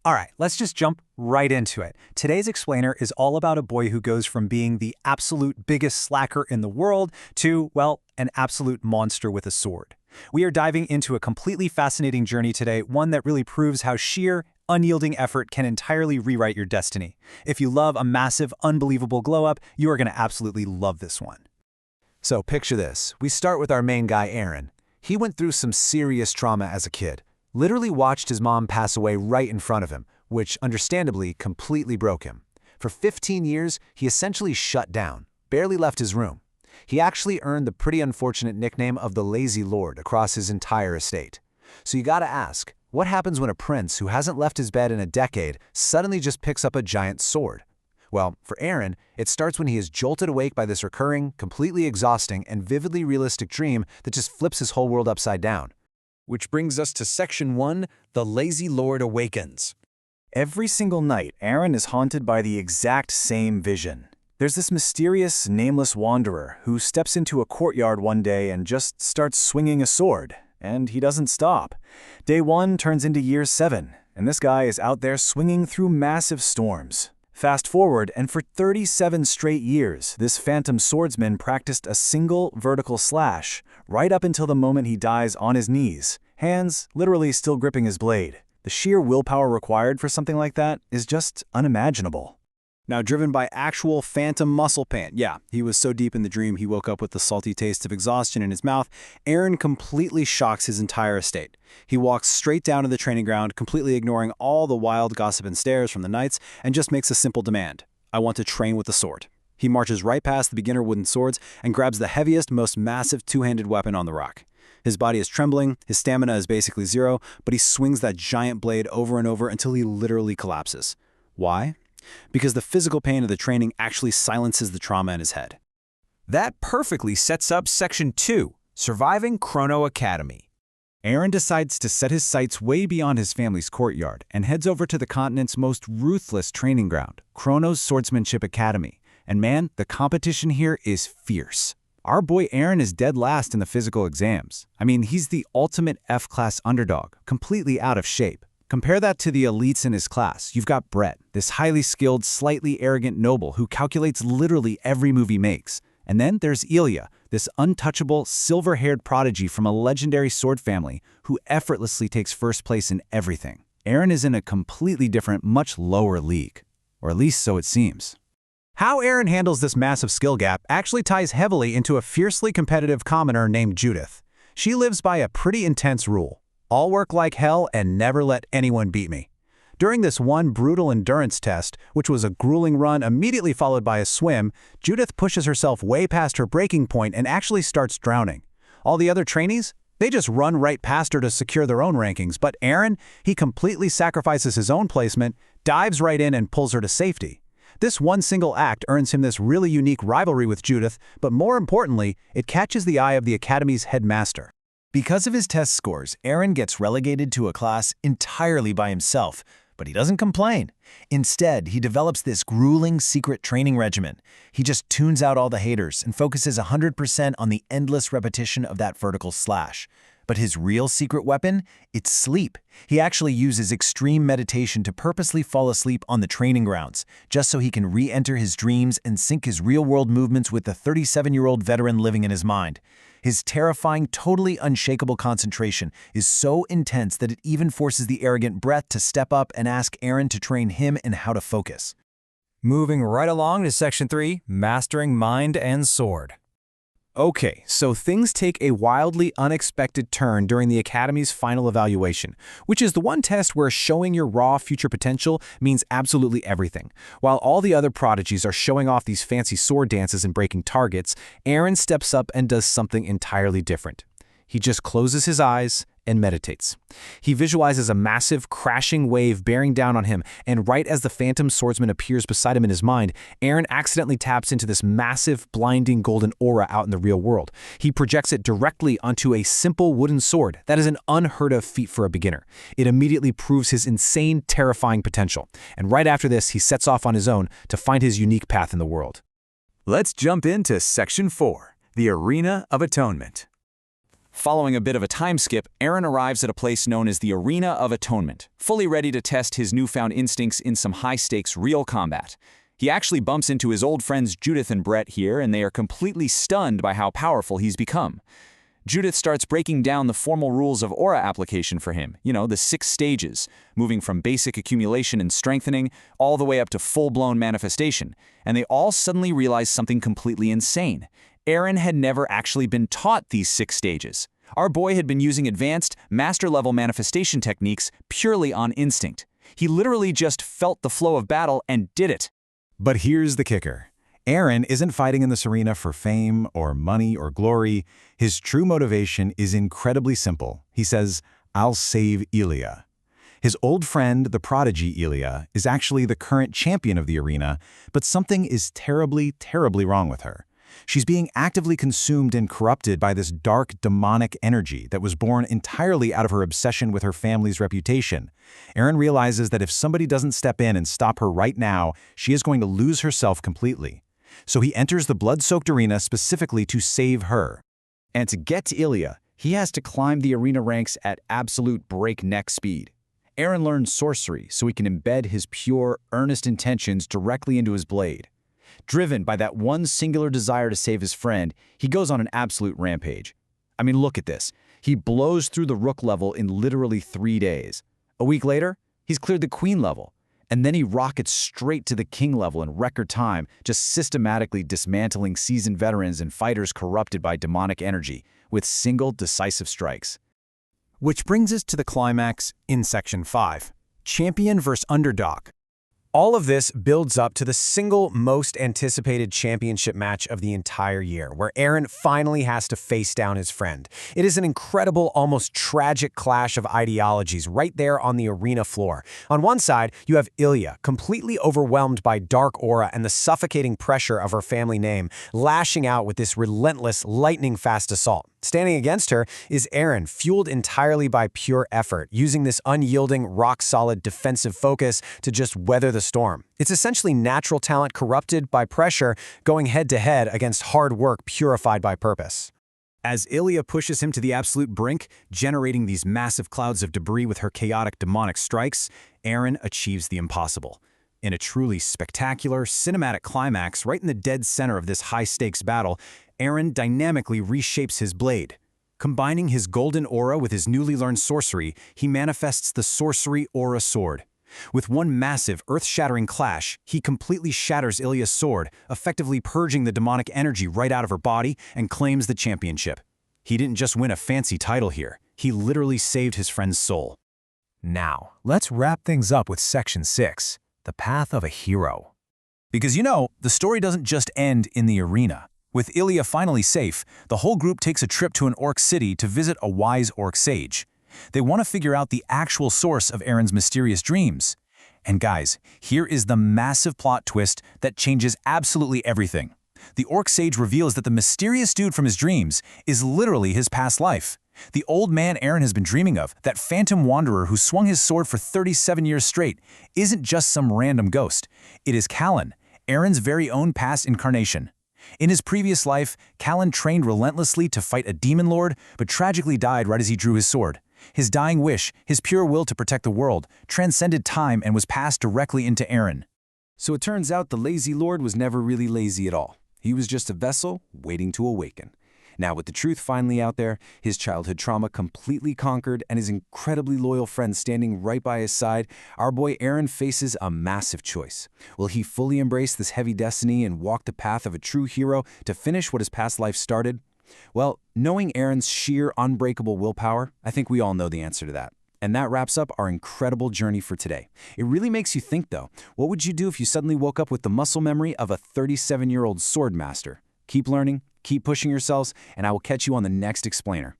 Alright, let's just jump right into it. Today's explainer is all about a boy who goes from being the absolute biggest slacker in the world to, well, an absolute monster with a sword. We are diving into a completely fascinating journey today, one that really proves how sheer, unyielding effort can entirely rewrite your destiny. If you love a massive, unbelievable glow-up, you are going to absolutely love this one. So picture this. We start with our main guy, Aaron. He went through some serious trauma as a kid. Literally watched his mom pass away right in front of him, which understandably completely broke him. For 15 years, he essentially shut down, barely left his room. He actually earned the pretty unfortunate nickname of the Lazy Lord across his entire estate. So you gotta ask, what happens when a prince who hasn't left his bed in a decade suddenly just picks up a giant sword? Well, for Aaron, it starts when he is jolted awake by this recurring, completely exhausting, and vividly realistic dream that just flips his whole world upside down. Which brings us to Section 1, The Lazy Lord Awakens. Every single night, Aaron is haunted by the exact same vision. There's this mysterious, nameless wanderer who steps into a courtyard one day and just starts swinging a sword, and he doesn't stop. Day 1 turns into year 7, and this guy is out there swinging through massive storms. Fast forward, and for 37 straight years, this phantom swordsman practiced a single vertical slash, right up until the moment he dies on his knees, hands literally still gripping his blade. The sheer willpower required for something like that is just unimaginable. Now driven by actual phantom muscle pain. Yeah, he was so deep in the dream he woke up with the salty taste of exhaustion in his mouth. Aaron completely shocks his entire estate. He walks straight down to the training ground, completely ignoring all the wild gossip and stares from the knights, and just makes a simple demand. I want to train with the sword. He marches right past the beginner wooden swords and grabs the heaviest, most massive two-handed weapon on the rock. His body is trembling, his stamina is basically zero, but he swings that giant blade over and over until he literally collapses. Why? Because the physical pain of the training actually silences the trauma in his head. That perfectly sets up Section 2, Surviving Chrono Academy. Aaron decides to set his sights way beyond his family's courtyard and heads over to the continent's most ruthless training ground, Chrono's Swordsmanship Academy. And man, the competition here is fierce. Our boy Aaron is dead last in the physical exams. I mean, he's the ultimate F-class underdog, completely out of shape. Compare that to the elites in his class. You've got Brett, this highly skilled, slightly arrogant noble who calculates literally every move he makes. And then there's Ilya, this untouchable, silver-haired prodigy from a legendary sword family who effortlessly takes first place in everything. Aaron is in a completely different, much lower league. Or at least so it seems. How Aaron handles this massive skill gap actually ties heavily into a fiercely competitive commoner named Judith. She lives by a pretty intense rule. I'll work like hell and never let anyone beat me. During this one brutal endurance test, which was a grueling run immediately followed by a swim, Judith pushes herself way past her breaking point and actually starts drowning. All the other trainees? They just run right past her to secure their own rankings, but Aaron, he completely sacrifices his own placement, dives right in and pulls her to safety. This one single act earns him this really unique rivalry with Judith, but more importantly, it catches the eye of the Academy's headmaster. Because of his test scores, Aaron gets relegated to a class entirely by himself, but he doesn't complain. Instead, he develops this grueling secret training regimen. He just tunes out all the haters and focuses 100% on the endless repetition of that vertical slash. But his real secret weapon? It's sleep. He actually uses extreme meditation to purposely fall asleep on the training grounds, just so he can re-enter his dreams and sync his real-world movements with the 37-year-old veteran living in his mind. His terrifying, totally unshakable concentration is so intense that it even forces the arrogant Brett to step up and ask Aaron to train him in how to focus. Moving right along to Section 3, Mastering Mind and Sword. Okay, so things take a wildly unexpected turn during the Academy's final evaluation, which is the one test where showing your raw future potential means absolutely everything. While all the other prodigies are showing off these fancy sword dances and breaking targets, Aaron steps up and does something entirely different. He just closes his eyes and meditates. He visualizes a massive, crashing wave bearing down on him, and right as the phantom swordsman appears beside him in his mind, Aaron accidentally taps into this massive, blinding golden aura out in the real world. He projects it directly onto a simple wooden sword. That is an unheard of feat for a beginner. It immediately proves his insane, terrifying potential. And right after this, he sets off on his own to find his unique path in the world. Let's jump into Section 4, the Arena of Atonement. Following a bit of a time skip, Eren arrives at a place known as the Arena of Atonement, fully ready to test his newfound instincts in some high-stakes real combat. He actually bumps into his old friends Judith and Brett here, and they are completely stunned by how powerful he's become. Judith starts breaking down the formal rules of aura application for him, the 6 stages, moving from basic accumulation and strengthening all the way up to full-blown manifestation, and they all suddenly realize something completely insane. Eren had never actually been taught these 6 stages. Our boy had been using advanced, master-level manifestation techniques purely on instinct. He literally just felt the flow of battle and did it. But here's the kicker. Eren isn't fighting in this arena for fame or money or glory. His true motivation is incredibly simple. He says, "I'll save Ilia." His old friend, the prodigy Ilia, is actually the current champion of the arena, but something is terribly, terribly wrong with her. She's being actively consumed and corrupted by this dark, demonic energy that was born entirely out of her obsession with her family's reputation. Eren realizes that if somebody doesn't step in and stop her right now, she is going to lose herself completely. So he enters the blood-soaked arena specifically to save her. And to get to Ilia, he has to climb the arena ranks at absolute breakneck speed. Eren learns sorcery so he can embed his pure, earnest intentions directly into his blade. Driven by that one singular desire to save his friend, he goes on an absolute rampage. I mean, look at this. He blows through the Rook level in literally 3 days. A week later, he's cleared the Queen level. And then he rockets straight to the King level in record time, just systematically dismantling seasoned veterans and fighters corrupted by demonic energy with single decisive strikes. Which brings us to the climax in Section 5, Champion vs. Underdog. All of this builds up to the single most anticipated championship match of the entire year, where Eren finally has to face down his friend. It is an incredible, almost tragic clash of ideologies right there on the arena floor. On one side, you have Ilia, completely overwhelmed by dark aura and the suffocating pressure of her family name, lashing out with this relentless, lightning-fast assault. Standing against her is Eren, fueled entirely by pure effort, using this unyielding, rock-solid defensive focus to just weather the storm. It's essentially natural talent corrupted by pressure, going head-to-head against hard work purified by purpose. As Ilia pushes him to the absolute brink, generating these massive clouds of debris with her chaotic demonic strikes, Eren achieves the impossible. In a truly spectacular, cinematic climax right in the dead center of this high-stakes battle, Eren dynamically reshapes his blade. Combining his golden aura with his newly learned sorcery, he manifests the Sorcery Aura Sword. With one massive, earth-shattering clash, he completely shatters Ilia's sword, effectively purging the demonic energy right out of her body and claims the championship. He didn't just win a fancy title here, he literally saved his friend's soul. Now, let's wrap things up with Section 6, the path of a hero. Because the story doesn't just end in the arena. With Ilia finally safe, the whole group takes a trip to an orc city to visit a wise orc sage. They want to figure out the actual source of Eren's mysterious dreams. And guys, here is the massive plot twist that changes absolutely everything. The orc sage reveals that the mysterious dude from his dreams is literally his past life. The old man Eren has been dreaming of, that phantom wanderer who swung his sword for 37 years straight, isn't just some random ghost. It is Callan, Eren's very own past incarnation. In his previous life, Callan trained relentlessly to fight a demon lord, but tragically died right as he drew his sword. His dying wish, his pure will to protect the world, transcended time and was passed directly into Eren. So it turns out the lazy lord was never really lazy at all. He was just a vessel waiting to awaken. Now, with the truth finally out there, his childhood trauma completely conquered, and his incredibly loyal friend standing right by his side, our boy Eren faces a massive choice. Will he fully embrace this heavy destiny and walk the path of a true hero to finish what his past life started? Well, knowing Eren's sheer, unbreakable willpower, I think we all know the answer to that. And that wraps up our incredible journey for today. It really makes you think, though. What would you do if you suddenly woke up with the muscle memory of a 37-year-old sword master? Keep learning, keep pushing yourselves, and I will catch you on the next explainer.